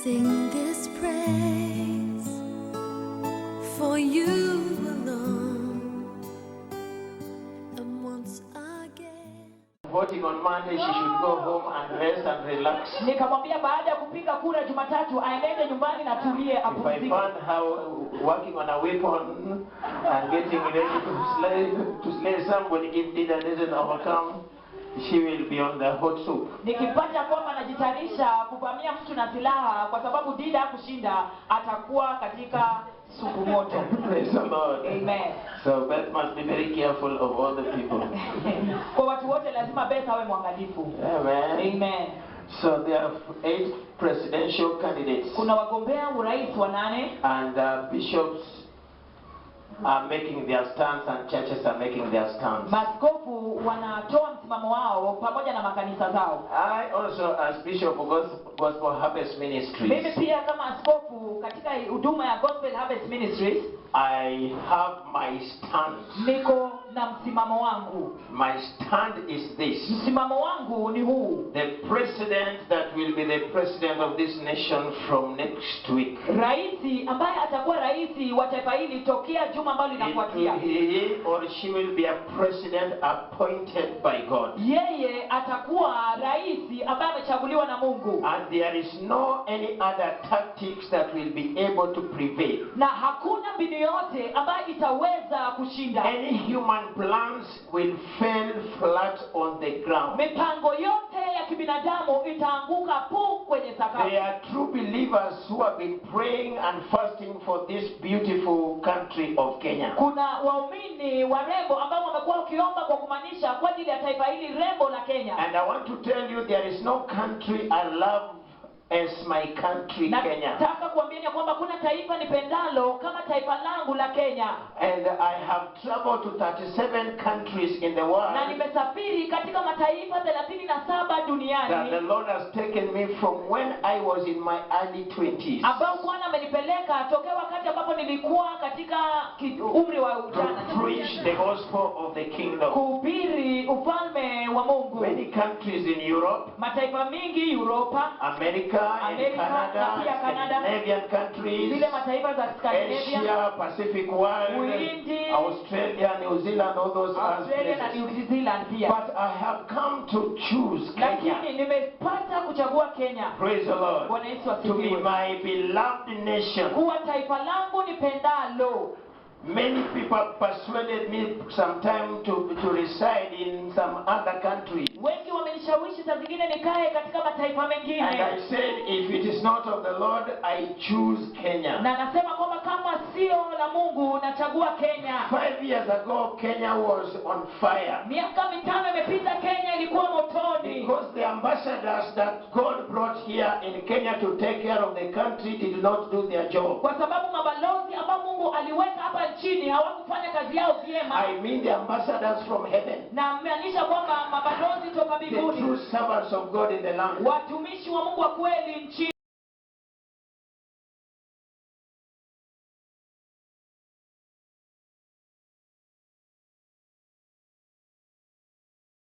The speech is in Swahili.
sing this praise for you alone. And once again, voting on Monday, she should go home and rest and relax. Nikamwambia baada ya kupiga kura Jumatatu aende nyumbani na tulie apumzike. If I found her working on a weapon and getting ready to slay somebody, if Dida doesn't overcome, she will be on the hot soup. Nikipata kwamba anajitayarisha kuvamia mtu na silaha kwa sababu Dida kushinda, atakuwa katika supu moto. Praise the Lord. Amen. So Beth must be very careful of all the people. Kwa watu wote lazima Beth awe mwangalifu. Amen. Amen. So there are 8 presidential candidates. Kuna wagombea urais 8 and bishops are making their stance and churches are making their stance. Maaskofu wanatoa msimamo wao pamoja na makanisa zao. I also, as Bishop of Gospel Harvest Ministries, Mimi pia kama askofu katika huduma ya Gospel Harvest Ministries, I have my stand. niko na msimamo wangu. My stand is this. Msimamo wangu ni huu. The president that will be the president of this nation from next week, Raisi ambaye atakuwa raisi wa taifa hili tokea juma ambalo linafuatia, he or she will be a president appointed by God. Yeye atakuwa raisi ambaye amechaguliwa na Mungu. And there is no any other tactics that will be able to prevail. Na hakuna mbinu yote ambayo itaweza kushinda. Any human plans will fail flat on the ground. Mipango yote ya kibinadamu itaanguka pu kwenye sakafu. They are true believers who have been praying and fasting for this beautiful country of Kenya. Kuna waumini warembo ambao wamekuwa wakiomba kwa kumaanisha kwa ajili ya taifa hili rembo la Kenya. And I want to tell you there is no country I love as my country, Kenya. Nataka kuambieni kwamba kuna taifa nipendalo kama taifa langu la Kenya. And I have traveled to 37 countries in the world. Na nimesafiri katika mataifa 37 duniani. That the Lord has taken me from when I was in my early 20s. Ambao Bwana amenipeleka tokea wakati ambapo nilikuwa katika umri wa ujana. To preach the gospel of the kingdom. Kuhubiri ufalme wa Mungu. Many countries in Europe. Mataifa mingi Europa. America, Canada, Scandinavian countries, zile mataifa za Scandinavia, Asia, Pacific world, Uhindi, Australia, New Zealand, all those Australia na New Zealand pia. But I have come to choose Kenya. Lakini nimepata kuchagua Kenya. Praise the Lord. Bwana Yesu To be asifiwe. my beloved nation. Kuwa taifa langu nipendalo. Many people persuaded me sometime to reside in some other country. Wengi wamenishawishi saa zingine nikae katika mataifa mengine. And I said, if it is not of the Lord, I choose Kenya. Na nasema kwamba kama sio la Mungu nachagua Kenya. 5 years ago, Kenya was on fire. Miaka 5 imepita, Kenya ilikuwa motoni. Because the ambassadors that God brought here in Kenya to take care of the country did not do their job. Kwa sababu mabalozi ambao Mungu aliweka hapa chini hawakufanya kazi yao vyema. I mean the ambassadors from heaven. Na maanisha kwamba mabalozi toka The mbinguni, true servants of God in the land. watumishi wa Mungu wa kweli nchini.